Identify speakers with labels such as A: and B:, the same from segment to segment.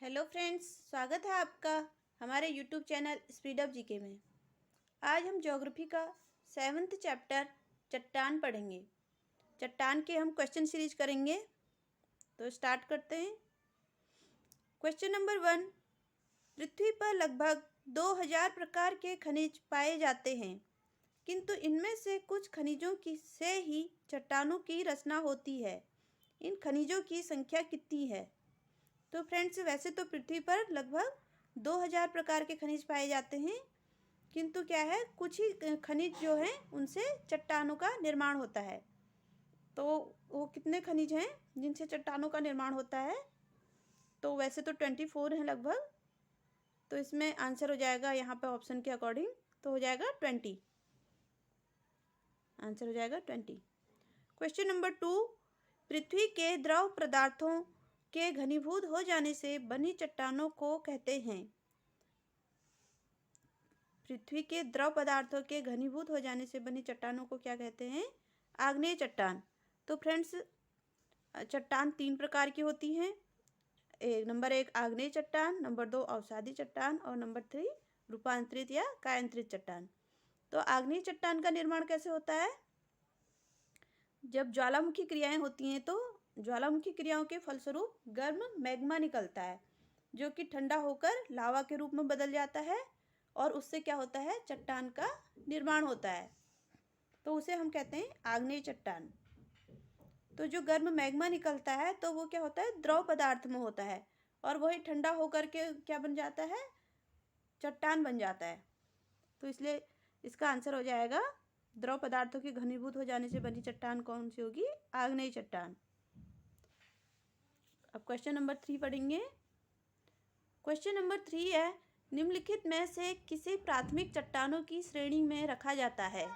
A: Hello friends, स्वागत है आपका हमारे YouTube channel speed up GK में। आज हम ज्योग्राफी का 7th चैप्टर चट्टान पढ़ेंगे। चट्टान के हम क्वेश्चन सीरीज करेंगे, तो स्टार्ट करते हैं। Question number 1। पृथ्वी पर लगभग 2000 प्रकार के खनिज पाए जाते हैं, किंतु इनमें से कुछ खनिजों की से ही चट्टानों की रचना होती है। इन खनिजों की संख्या कितनी है? तो फ्रेंड्स, वैसे तो पृथ्वी पर लगभग 2000 प्रकार के खनिज पाए जाते हैं, किंतु क्या है, कुछ ही खनिज जो हैं उनसे चट्टानों का निर्माण होता है। तो वो कितने खनिज हैं जिनसे चट्टानों का निर्माण होता है? तो वैसे तो 24 हैं लगभग। तो इसमें आंसर हो जाएगा यहाँ पे ऑप्शन के अकॉर्डिंग, तो हो जाएगा 20। आंसर हो जाएगा 20। Question number 2। पृथ्वी के द्रव पदार्थों के घनीभूत हो जाने से बनी चट्टानों को कहते हैं। पृथ्वी के द्रव पदार्थों के घनीभूत हो जाने से बनी चट्टानों को क्या कहते हैं? आग्नेय चट्टान। तो फ्रेंड्स, चट्टान 3 प्रकार की होती हैं। नंबर 1 आग्नेय चट्टान, नंबर 2 अवसादी चट्टान और नंबर 3 रूपांतरित या कायांतरित चट्टान। तो आग्नेय चट्टान का निर्माण कैसे होता है? जब ज्वालामुखी क्रियाएं होती हैं तो ज्वालामुखी क्रियाओं के फलस्वरूप गर्म मैग्मा निकलता है, जो कि ठंडा होकर लावा के रूप में बदल जाता है और उससे क्या होता है, चट्टान का निर्माण होता है। तो उसे हम कहते हैं आग्नेय चट्टान। तो जो गर्म मैग्मा निकलता है तो वो क्या होता है, द्रव पदार्थ में होता है और वही ठंडा होकर के क्या बन जाता है, चट्टान बन जाता है। तो इसलिए इसका आंसर हो जाएगा, द्रव पदार्थों के घनीभूत हो जाने से बनी चट्टान कौन सी होगी? आग्नेय चट्टान। अब क्वेश्चन नंबर 3 पढ़ेंगे। क्वेश्चन नंबर 3 है, निम्नलिखित में से किसे प्राथमिक चट्टानों की श्रेणी में रखा जाता है?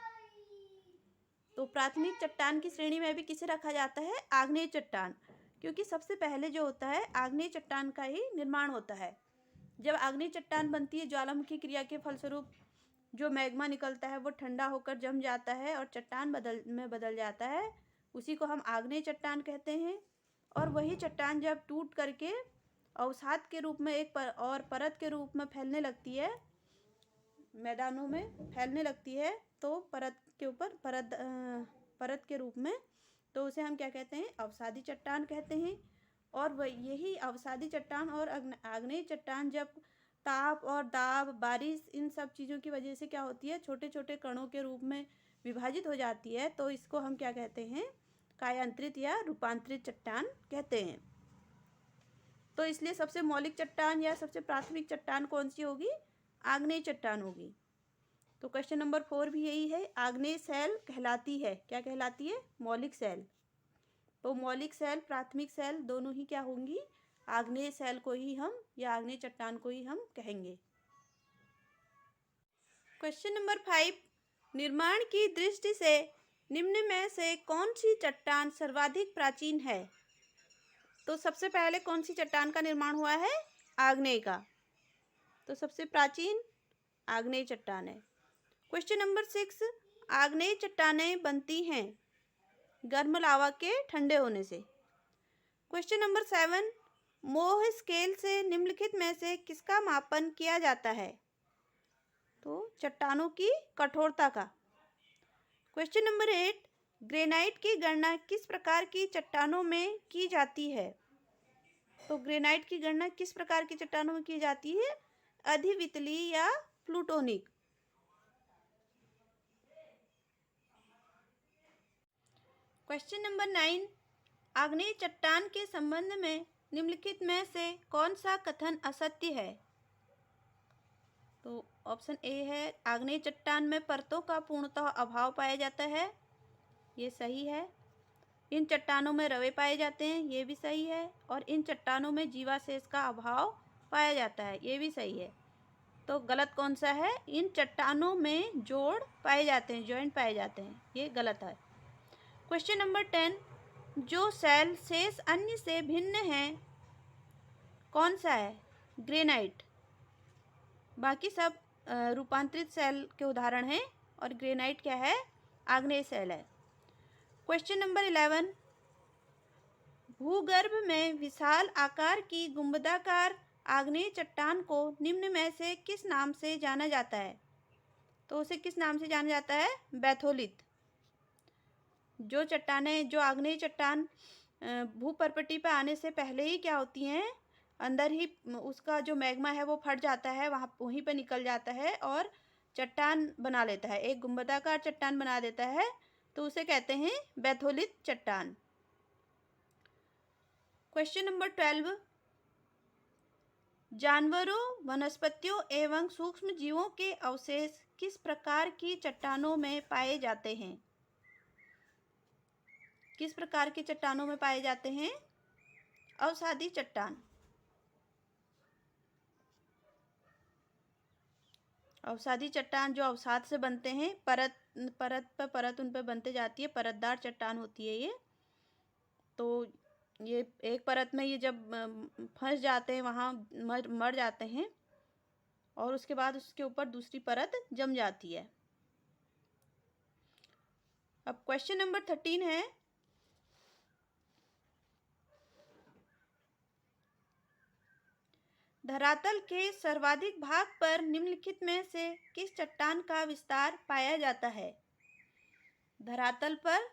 A: तो प्राथमिक चट्टान की श्रेणी में भी किसे रखा जाता है? आग्नेय चट्टान, क्योंकि सबसे पहले जो होता है आग्नेय चट्टान का ही निर्माण होता है। जब आग्नेय चट्टान बनती है, ज्वालामुखी क्रिया के फलस्वरूप जो मैग्मा निकलता है वो ठंडा होकर जम जाता है और चट्टान बदल जाता है, उसी को हम आग्नेय चट्टान कहते हैं। और वही चट्टान जब टूट करके अवसाद के रूप में और परत के रूप में फैलने लगती है, मैदानों में फैलने लगती है, तो परत के ऊपर परत के रूप में, तो उसे हम क्या कहते हैं? अवसादी चट्टान कहते हैं। और वह यही अवसादी चट्टान और आग्नेय चट्टान जब ताप और दाब, बारिश, इन सब चीज़ों की वजह से क्या होती है, छोटे छोटे कणों के रूप में विभाजित हो जाती है, तो इसको हम क्या कहते हैं? कायांतरित या रूपांतरित चट्टान कहते हैं। तो इसलिए सबसे मौलिक चट्टान या सबसे प्राथमिक चट्टान कौन सी होगी? आग्नेय चट्टान होगी। तो क्वेश्चन नंबर 4 भी यही है, आग्नेय सेल कहलाती है, क्या कहलाती है? मौलिक सेल। तो मौलिक सेल, प्राथमिक सेल दोनों ही क्या होंगी? आग्नेय सेल को ही हम या आग्नेय चट्टान को ही हम कहेंगे। क्वेश्चन नंबर 5, निर्माण की दृष्टि से निम्न में से कौन सी चट्टान सर्वाधिक प्राचीन है? तो सबसे पहले कौन सी चट्टान का निर्माण हुआ है? आग्नेय का। तो सबसे प्राचीन आग्नेय चट्टान है। क्वेश्चन नंबर 6, आग्नेय चट्टानें बनती हैं गर्म लावा के ठंडे होने से। क्वेश्चन नंबर 7, मोह स्केल से निम्नलिखित में से किसका मापन किया जाता है? तो चट्टानों की कठोरता का। क्वेश्चन नंबर 8, ग्रेनाइट की गणना किस प्रकार की चट्टानों में की जाती है? तो ग्रेनाइट की गणना किस प्रकार की चट्टानों में की जाती है? अधिवितलीय या प्लूटोनिक। क्वेश्चन नंबर 9, आग्नेय चट्टान के संबंध में निम्नलिखित में से कौन सा कथन असत्य है? तो ऑप्शन ए है, आग्नेय चट्टान में परतों का पूर्णतः अभाव पाया जाता है, ये सही है। इन चट्टानों में रवे पाए जाते हैं, ये भी सही है। और इन चट्टानों में जीवाशेष का अभाव पाया जाता है, ये भी सही है। तो गलत कौन सा है? इन चट्टानों में जोड़ पाए जाते हैं, जॉइंट पाए जाते हैं, ये गलत है। क्वेश्चन नंबर 10, जो सेल शेष अन्य से भिन्न है कौन सा है? ग्रेनाइट। बाकी सब रूपांतरित सेल के उदाहरण हैं और ग्रेनाइट क्या है? आग्नेय सेल है। क्वेश्चन नंबर 11, भूगर्भ में विशाल आकार की गुंबदाकार आग्नेय चट्टान को निम्न में से किस नाम से जाना जाता है? तो उसे किस नाम से जाना जाता है? बैथोलिथ। जो आग्नेय चट्टान भूपर्पटी पर आने से पहले ही क्या होती हैं, अंदर ही उसका जो मैग्मा है वो फट जाता है, वहीं पर निकल जाता है और चट्टान बना लेता है, एक गुंबदाकार चट्टान बना देता है, तो उसे कहते हैं बैथोलिथ चट्टान। क्वेश्चन नंबर 12, जानवरों, वनस्पतियों एवं सूक्ष्म जीवों के अवशेष किस प्रकार की चट्टानों में पाए जाते हैं? किस प्रकार की चट्टानों में पाए जाते हैं? अवसादी चट्टान। अवसादी चट्टान जो अवसाद से बनते हैं, परत पर परत उन पर बनते जाती है, परतदार चट्टान होती है ये। तो ये एक परत में ये जब फंस जाते हैं वहाँ मर जाते हैं और उसके बाद उसके ऊपर दूसरी परत जम जाती है। अब क्वेश्चन नंबर 13 है, धरातल के सर्वाधिक भाग पर निम्नलिखित में से किस चट्टान का विस्तार पाया जाता है? धरातल पर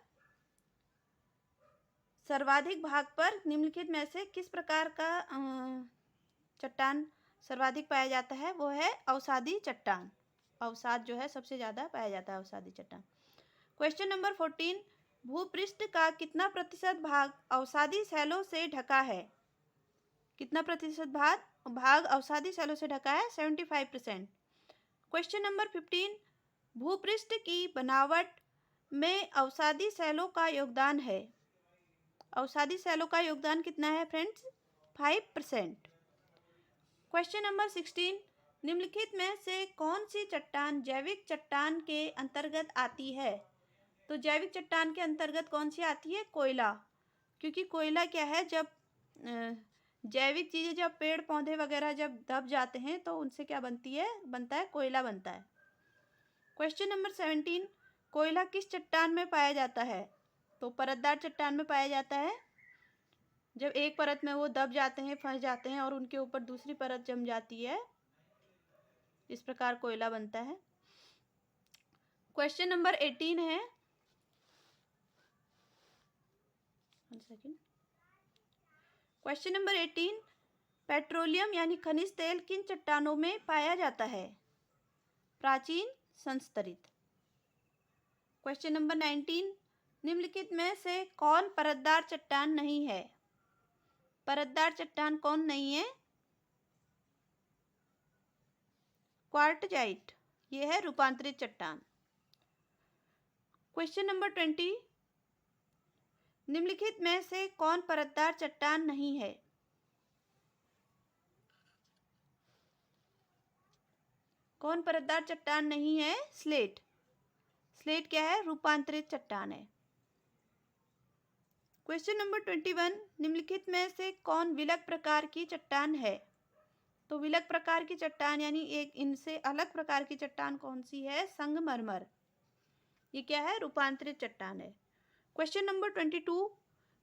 A: सर्वाधिक भाग पर निम्नलिखित में से किस प्रकार का चट्टान सर्वाधिक पाया जाता है? वो है अवसादी चट्टान। अवसाद जो है सबसे ज़्यादा पाया जाता है अवसादी चट्टान। क्वेश्चन नंबर 14, भूपृष्ठ का कितना प्रतिशत भाग अवसादी शैलों से ढका है? कितना प्रतिशत भाग अवसादी शैलों से ढका है? 75%। क्वेश्चन नंबर 15, भूपृष्ठ की बनावट में अवसादी शैलों का योगदान है? अवसादी शैलों का योगदान कितना है फ्रेंड्स? 5%। क्वेश्चन नंबर 16, निम्नलिखित में से कौन सी चट्टान जैविक चट्टान के अंतर्गत आती है? तो जैविक चट्टान के अंतर्गत कौन सी आती है? कोयला। क्योंकि कोयला क्या है, जब जैविक चीज़ें, जब पेड़ पौधे वगैरह जब दब जाते हैं तो उनसे क्या बनता है कोयला बनता है। क्वेश्चन नंबर 17, कोयला किस चट्टान में पाया जाता है? तो परतदार चट्टान में पाया जाता है। जब एक परत में वो दब जाते हैं, फंस जाते हैं और उनके ऊपर दूसरी परत जम जाती है, इस प्रकार कोयला बनता है। क्वेश्चन नंबर 18 है, क्वेश्चन नंबर 18, पेट्रोलियम यानी खनिज तेल किन चट्टानों में पाया जाता है? प्राचीन, संस्तरित। क्वेश्चन नंबर 19, निम्नलिखित में से कौन परतदार चट्टान नहीं है? परतदार चट्टान कौन नहीं है? क्वार्टजाइट, ये है रूपांतरित चट्टान। क्वेश्चन नंबर 20, निम्नलिखित में से कौन परतदार चट्टान नहीं है? कौन परतदार चट्टान नहीं है? स्लेट। स्लेट क्या है? रूपांतरित चट्टान है। क्वेश्चन नंबर 21, निम्नलिखित में से कौन विलग प्रकार की चट्टान है? तो विलग प्रकार की चट्टान यानी एक इनसे अलग प्रकार की चट्टान कौन सी है? संगमरमर। ये क्या है? रूपांतरित चट्टान है। क्वेश्चन नंबर 22,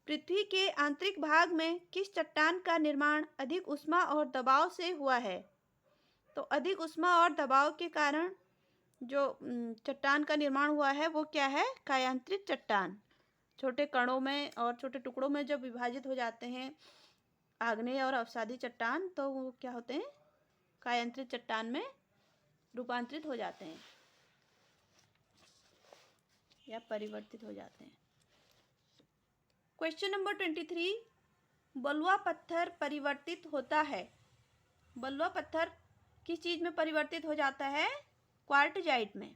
A: पृथ्वी के आंतरिक भाग में किस चट्टान का निर्माण अधिक ऊष्मा और दबाव से हुआ है? तो अधिक ऊष्मा और दबाव के कारण जो चट्टान का निर्माण हुआ है वो क्या है? कायांतरित चट्टान। छोटे कणों में और छोटे टुकड़ों में जब विभाजित हो जाते हैं आग्नेय और अवसादी चट्टान, तो वो क्या होते हैं? कायांतरित चट्टान में रूपांतरित हो जाते हैं या परिवर्तित हो जाते हैं। क्वेश्चन नंबर 23, बलुआ पत्थर परिवर्तित होता है। बलुआ पत्थर किस चीज में परिवर्तित हो जाता है? क्वार्टजाइट में।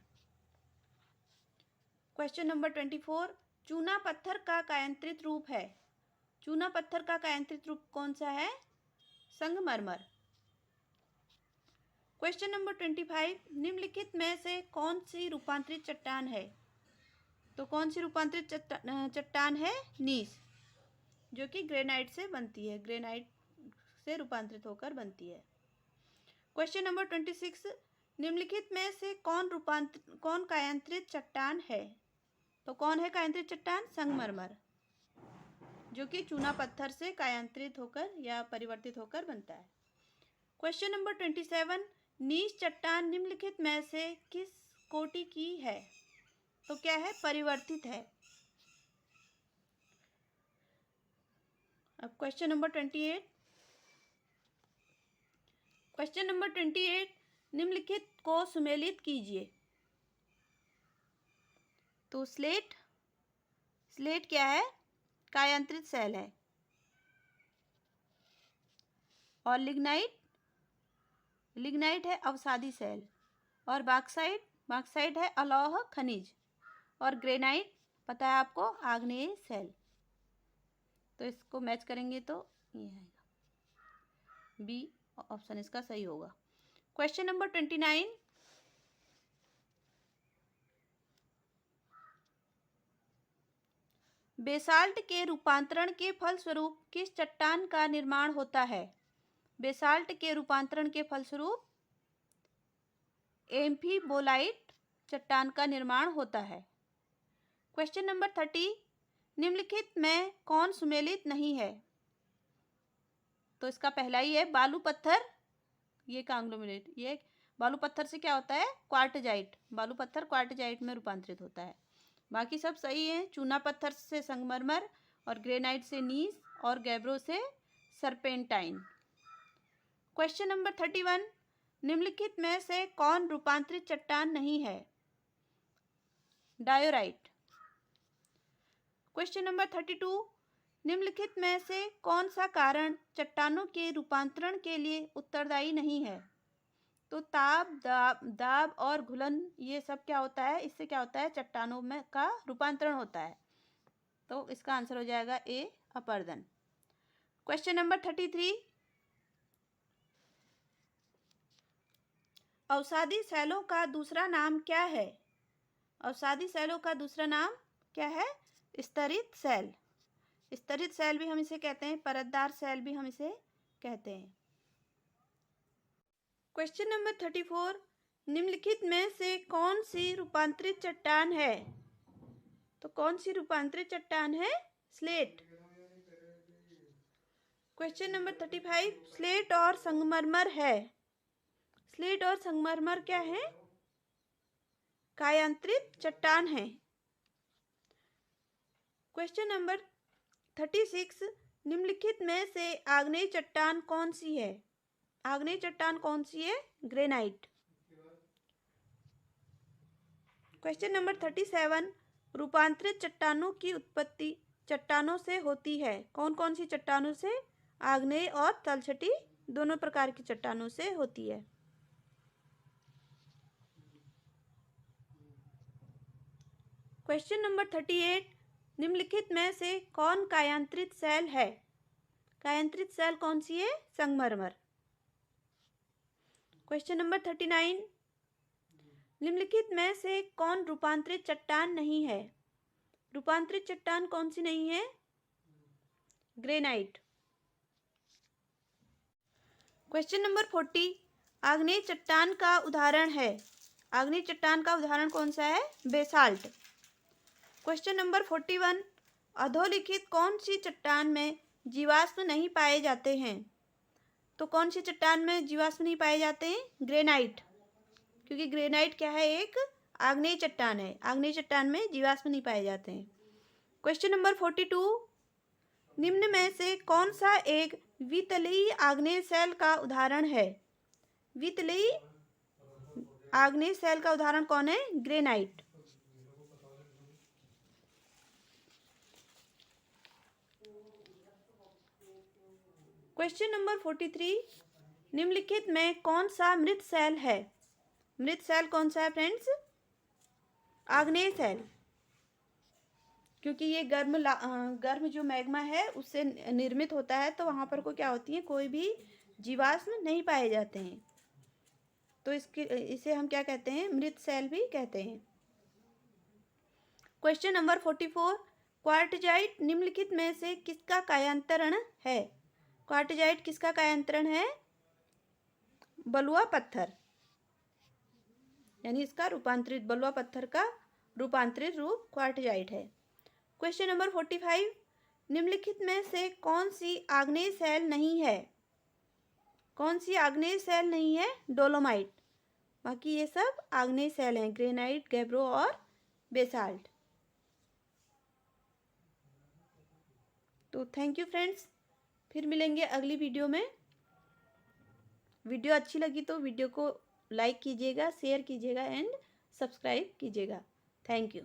A: क्वेश्चन नंबर 24, चूना पत्थर का कायांतरित रूप है। चूना पत्थर का कायांतरित रूप कौन सा है? संगमरमर। क्वेश्चन नंबर 25, निम्नलिखित में से कौन सी रूपांतरित चट्टान है? तो कौन सी रूपांतरित चट्टान है? नीस, जो कि ग्रेनाइट से बनती है, ग्रेनाइट से रूपांतरित होकर बनती है। क्वेश्चन नंबर 26, निम्नलिखित में से कौन कायांतरित चट्टान है? तो कौन है कायांतरित चट्टान? संगमरमर, जो कि चूना पत्थर से कायांतरित होकर या परिवर्तित होकर बनता है। क्वेश्चन नंबर 27, नीच चट्टान निम्नलिखित में से किस कोटि की है? तो क्या है? परिवर्तित है। अब क्वेश्चन नंबर 28 निम्नलिखित को सुमेलित कीजिए। तो स्लेट क्या है? कायांतरित सेल है। और लिग्नाइट है अवसादी सेल। और बॉक्साइट है अलौह खनिज। और ग्रेनाइट पता है आपको, आग्नेय सेल। तो इसको मैच करेंगे तो ये आएगा, बी ऑप्शन इसका सही होगा। क्वेश्चन नंबर 29, बेसाल्ट के रूपांतरण के फलस्वरूप किस चट्टान का निर्माण होता है? बेसाल्ट के रूपांतरण के फलस्वरूप एम्फीबोलाइट चट्टान का निर्माण होता है। क्वेश्चन नंबर 30, निम्नलिखित में कौन सुमेलित नहीं है? तो इसका पहला ही है बालू पत्थर, ये कांग्लोमेरेट। ये बालू पत्थर से क्या होता है? क्वार्टजाइट। बालू पत्थर क्वार्टजाइट में रूपांतरित होता है। बाकी सब सही है। चूना पत्थर से संगमरमर, और ग्रेनाइट से नीस, और गैब्रो से सरपेंटाइन। क्वेश्चन नंबर 31, निम्नलिखित में से कौन रूपांतरित चट्टान नहीं है? डायोराइट। क्वेश्चन नंबर 32, निम्नलिखित में से कौन सा कारण चट्टानों के रूपांतरण के लिए उत्तरदायी नहीं है? तो ताप, दाब और घुलन, ये सब क्या होता है? इससे क्या होता है? चट्टानों में का रूपांतरण होता है। तो इसका आंसर हो जाएगा ए, अपर्दन। क्वेश्चन नंबर 33, अवसादी सेलों का दूसरा नाम क्या है? अवसादी सेलों का दूसरा नाम क्या है? स्तरित सेल। स्तरित सेल भी हम इसे कहते हैं, परतदार सेल भी हम इसे कहते हैं। क्वेश्चन नंबर 34, निम्नलिखित में से कौन सी रूपांतरित चट्टान है? तो कौन सी रूपांतरित चट्टान है? स्लेट। क्वेश्चन नंबर 35, स्लेट और संगमरमर है। स्लेट और संगमरमर क्या है? कायांतरित चट्टान है। क्वेश्चन नंबर 36, निम्नलिखित में से आग्नेय चट्टान कौन सी है? आग्नेय चट्टान कौन सी है? ग्रेनाइट। क्वेश्चन नंबर 37, रूपांतरित चट्टानों की उत्पत्ति चट्टानों से होती है। कौन कौन सी चट्टानों से? आग्नेय और तलछटी दोनों प्रकार की चट्टानों से होती है। क्वेश्चन नंबर 38, निम्नलिखित में से कौन कायांतरित सेल है? कायांतरित सेल कौन सी है? संगमरमर। क्वेश्चन नंबर 39, निम्नलिखित में से कौन रूपांतरित चट्टान नहीं है? रूपांतरित चट्टान कौन सी नहीं है? ग्रेनाइट। क्वेश्चन नंबर 40, आग्नेय चट्टान का उदाहरण है। आग्नेय चट्टान का उदाहरण कौन सा है? बेसाल्ट। क्वेश्चन नंबर 41, अधोलिखित कौन सी चट्टान में जीवाश्म नहीं पाए जाते हैं? तो कौन सी चट्टान में जीवाश्म नहीं पाए जाते हैं? ग्रेनाइट। क्योंकि ग्रेनाइट क्या है? एक आग्नेय चट्टान है। आग्नेय चट्टान में जीवाश्म नहीं पाए जाते हैं। क्वेश्चन नंबर 42, निम्न में से कौन सा एक वितलीय आग्नेय सेल का उदाहरण है? वितलीय आग्नेय सेल का उदाहरण कौन है? ग्रेनाइट। क्वेश्चन नंबर 43, निम्नलिखित में कौन सा मृत सेल है? मृत सेल कौन सा है फ्रेंड्स? आग्नेय सेल। क्योंकि ये गर्म जो मैग्मा है उससे निर्मित होता है, तो वहाँ पर को क्या होती है? कोई भी जीवाश्म नहीं पाए जाते हैं। तो इसे हम क्या कहते हैं? मृत सेल भी कहते हैं। क्वेश्चन नंबर 44, क्वार्टजाइट निम्नलिखित में से किसका कायांतरण है? क्वार्टजाइट किसका कायांतरण है? बलुआ पत्थर। यानी इसका रूपांतरित बलुआ पत्थर का रूपांतरित रूप क्वार्टजाइट है। क्वेश्चन नंबर 45, निम्नलिखित में से कौन सी आग्नेय सेल नहीं है? कौन सी आग्नेय सेल नहीं है? डोलोमाइट। बाकी ये सब आग्नेय सेल हैं, ग्रेनाइट, गैब्रो और बेसाल्ट। तो थैंक यू फ्रेंड्स, फिर मिलेंगे अगली वीडियो में। वीडियो अच्छी लगी तो वीडियो को लाइक कीजिएगा, शेयर कीजिएगा एंड सब्सक्राइब कीजिएगा। Thank you.